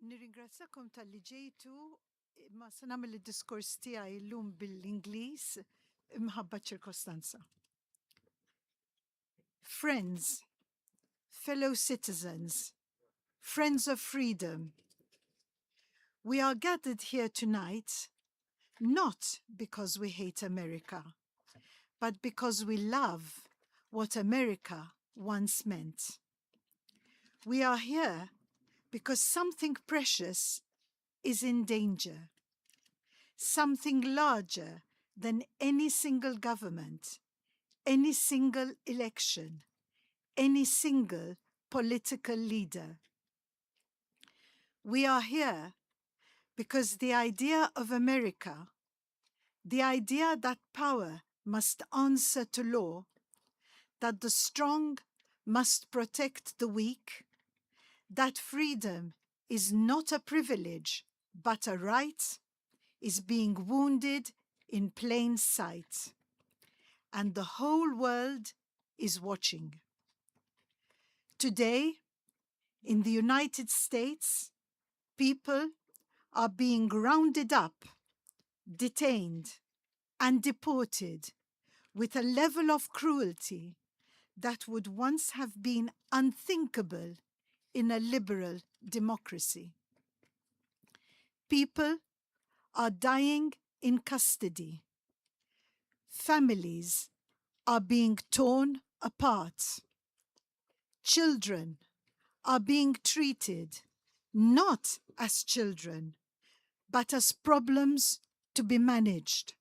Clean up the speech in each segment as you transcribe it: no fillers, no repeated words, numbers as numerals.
Nirringrazzakom tal-li ġejtu, ma se nagħmel id-diskors tiegħi llum bil-Ingliż imħabba ċirkostanza. Friends, fellow citizens, friends of freedom, we are gathered here tonight not because we hate America, but because we love what America once meant. We are here because something precious is in danger, something larger than any single government, any single election, any single political leader. We are here because the idea of America, the idea that power must answer to law, that the strong must protect the weak, that freedom is not a privilege but a right, is being wounded in plain sight. And the whole world is watching. Today, in the United States, people are being rounded up, detained, and deported with a level of cruelty that would once have been unthinkable in a liberal democracy. People are dying in custody. Families are being torn apart. Children are being treated not as children, but as problems to be managed,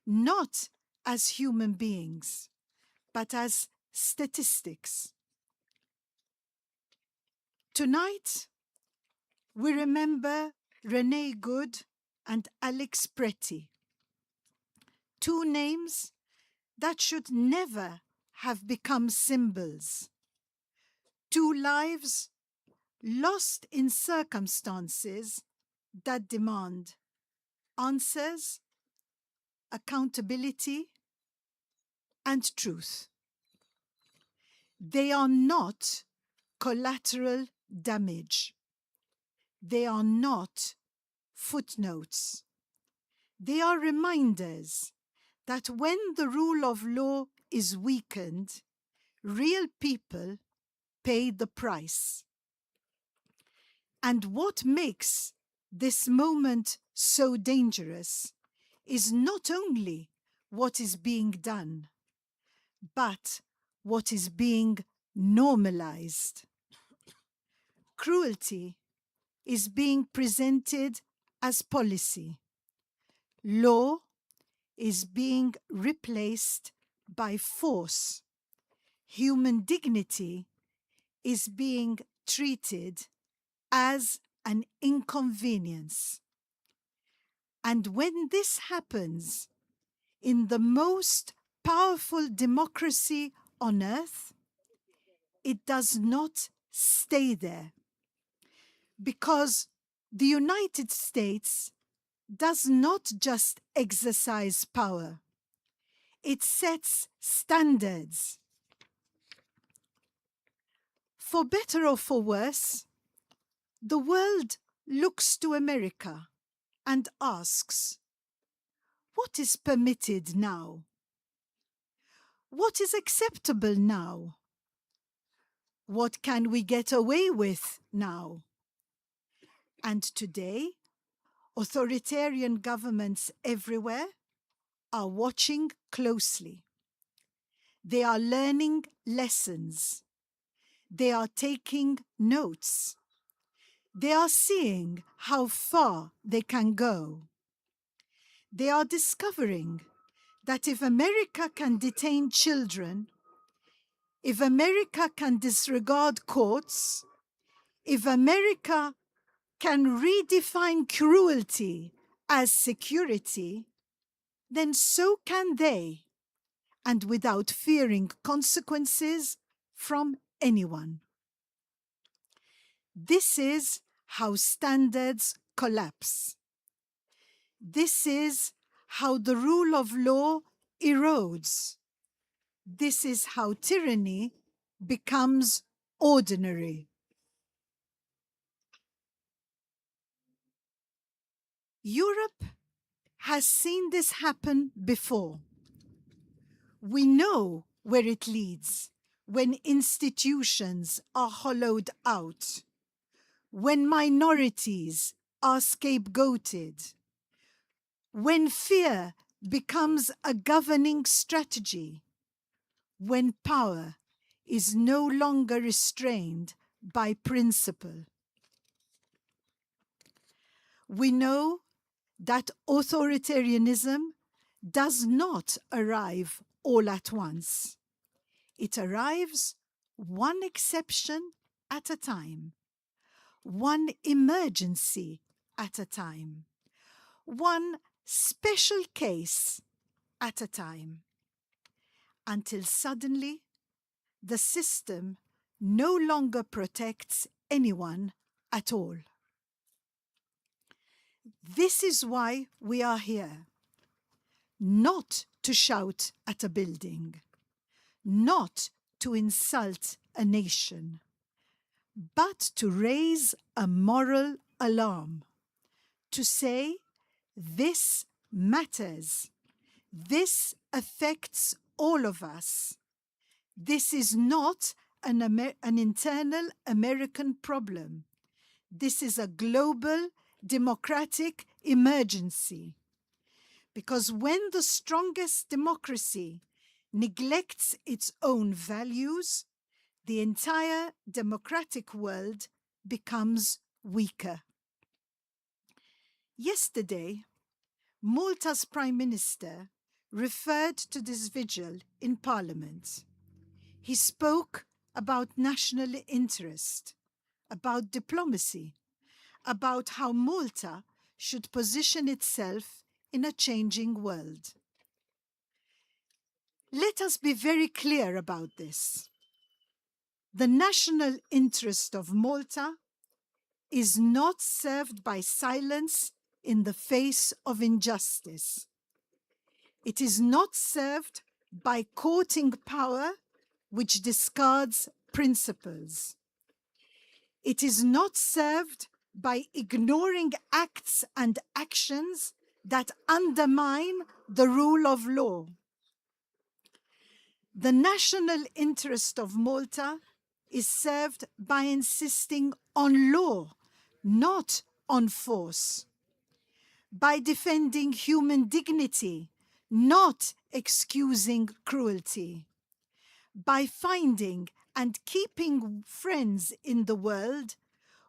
not as human beings, but as statistics. Tonight, we remember Renee Good and Alex Pretty, two names that should never have become symbols, two lives lost in circumstances that demand answers, accountability, and truth. They are not collateral damage. They are not footnotes. They are reminders that when the rule of law is weakened, real people pay the price. And what makes this moment so dangerous is not only what is being done, but what is being normalized. Cruelty is being presented as policy. Law is being replaced by force. Human dignity is being treated as an inconvenience. And when this happens in the most powerful democracy on earth, it does not stay there, because the United States does not just exercise power, it sets standards. For better or for worse, the world looks to America and asks, what is permitted now? What is acceptable now? What can we get away with now? And today, authoritarian governments everywhere are watching closely. They are learning lessons. They are taking notes. They are seeing how far they can go. They are discovering that if America can detain children, if America can disregard courts, if America can redefine cruelty as security, then so can they, and without fearing consequences from anyone. This is how standards collapse. This is how the rule of law erodes. This is how tyranny becomes ordinary. Europe has seen this happen before. We know where it leads when institutions are hollowed out, when minorities are scapegoated, when fear becomes a governing strategy, when power is no longer restrained by principle. We know that authoritarianism does not arrive all at once. It arrives one exception at a time, one emergency at a time, one special case at a time, until suddenly the system no longer protects anyone at all. This is why we are here. Not to shout at a building, not to insult a nation, but to raise a moral alarm, to say, this matters, this affects all of us. This is not an internal American problem. This is a global democratic emergency. Because when the strongest democracy neglects its own values, the entire democratic world becomes weaker. Yesterday, Malta's Prime Minister referred to this vigil in Parliament. He spoke about national interest, about diplomacy, about how Malta should position itself in a changing world. Let us be very clear about this. The national interest of Malta is not served by silence in the face of injustice. It is not served by courting power which discards principles. It is not served by ignoring acts and actions that undermine the rule of law. The national interest of Malta is served by insisting on law, not on force, by defending human dignity, not excusing cruelty, by finding and keeping friends in the world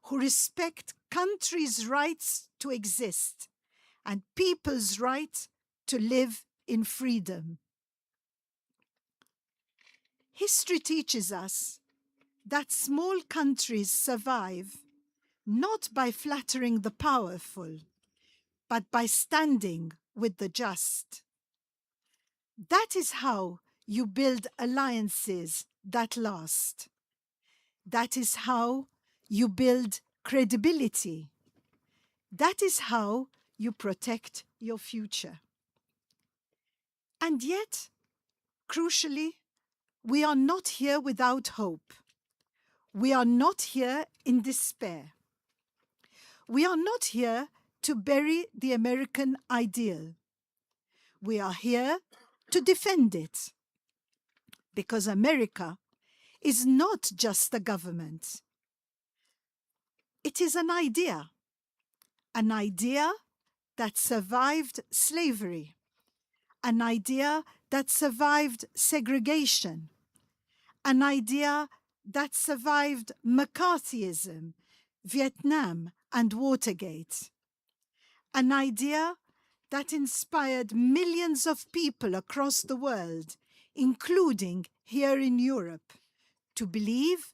who respect countries' rights to exist and people's right to live in freedom. History teaches us that small countries survive not by flattering the powerful, but by standing with the just. That is how you build alliances that last. That is how you build credibility. That is how you protect your future. And yet, crucially, we are not here without hope. We are not here in despair. We are not here to bury the American ideal. We are here to defend it. Because America is not just a government. It is an idea that survived slavery, an idea that survived segregation, an idea that survived McCarthyism, Vietnam, and Watergate, an idea that inspired millions of people across the world, including here in Europe, to believe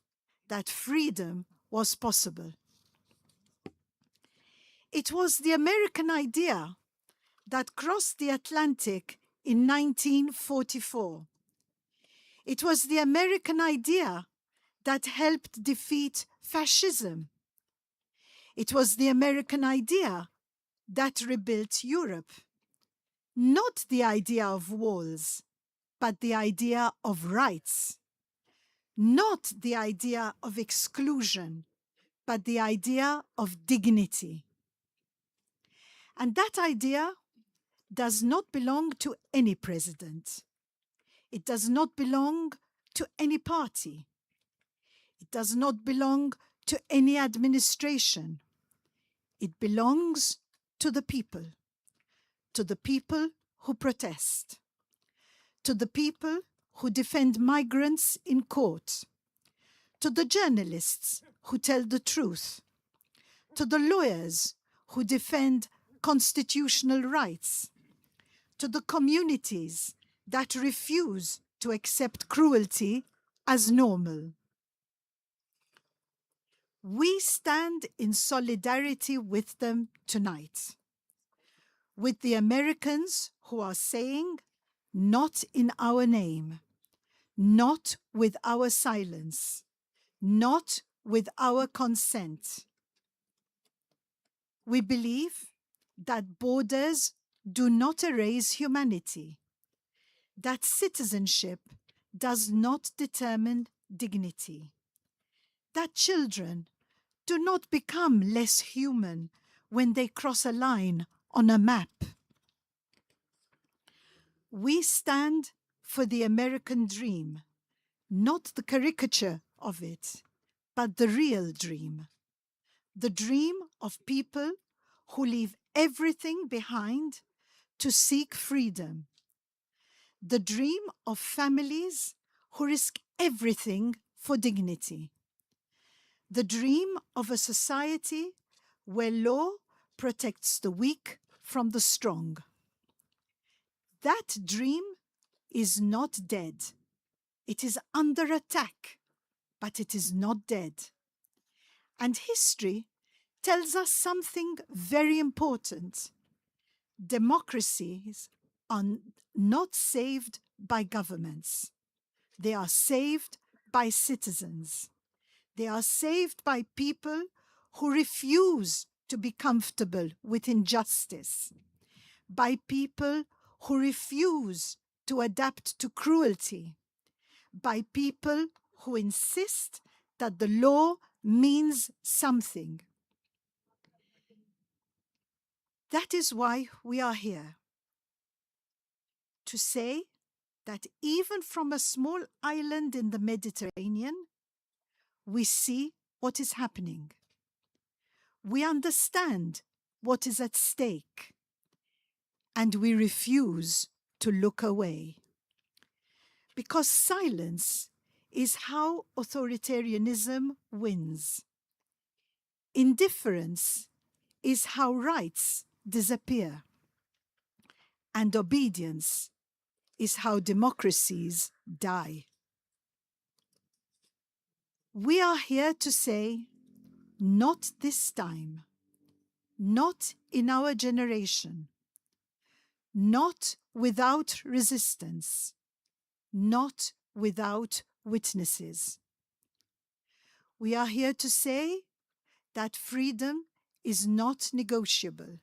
that freedom was possible. It was the American idea that crossed the Atlantic in 1944. It was the American idea that helped defeat fascism. It was the American idea that rebuilt Europe. Not the idea of walls, but the idea of rights. Not the idea of exclusion, but the idea of dignity. And that idea does not belong to any president. It does not belong to any party. It does not belong to any administration. It belongs to the people who protest, to the people who defend migrants in court, to the journalists who tell the truth, to the lawyers who defend constitutional rights, to the communities that refuse to accept cruelty as normal. We stand in solidarity with them tonight, with the Americans who are saying, not in our name, not with our silence, not with our consent. We believe that borders do not erase humanity, that citizenship does not determine dignity, that children do not become less human when they cross a line on a map. We stand for the American dream, not the caricature of it, but the real dream. The dream of people who leave everything behind to seek freedom. The dream of families who risk everything for dignity. The dream of a society where law protects the weak from the strong. That dream is not dead. It is under attack, but it is not dead. And history tells us something very important. Democracies are not saved by governments. They are saved by citizens. They are saved by people who refuse to be comfortable with injustice, by people who refuse to adapt to cruelty, by people who insist that the law means something. That is why we are here, to say that even from a small island in the Mediterranean, we see what is happening. We understand what is at stake, and we refuse to look away. Because silence is how authoritarianism wins. Indifference is how rights disappear. And obedience is how democracies die. We are here to say, not this time, not in our generation, not without resistance, not without witnesses. We are here to say that freedom is not negotiable.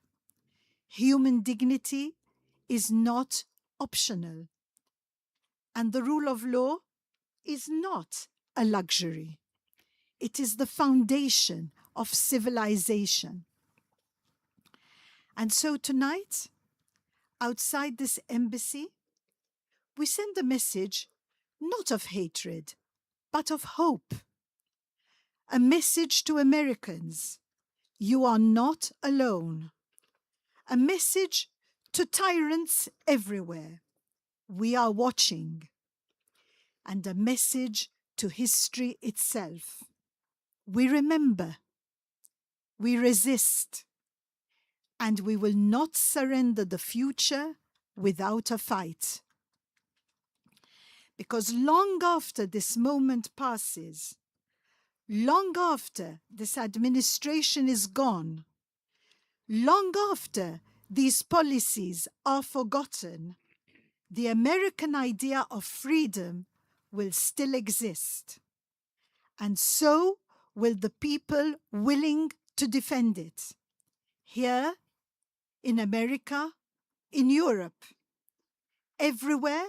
Human dignity is not optional. And the rule of law is not a luxury. It is the foundation of civilization. And so tonight, outside this embassy, we send a message not of hatred, but of hope. A message to Americans: you are not alone. A message to tyrants everywhere: we are watching. And a message to history itself: we remember, we resist, and we will not surrender the future without a fight. Because long after this moment passes, long after this administration is gone, long after these policies are forgotten, the American idea of freedom will still exist. And so will the people willing to defend it. Here, in America, in Europe, everywhere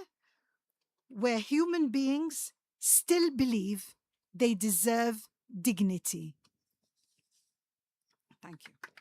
where human beings still believe they deserve dignity. Thank you.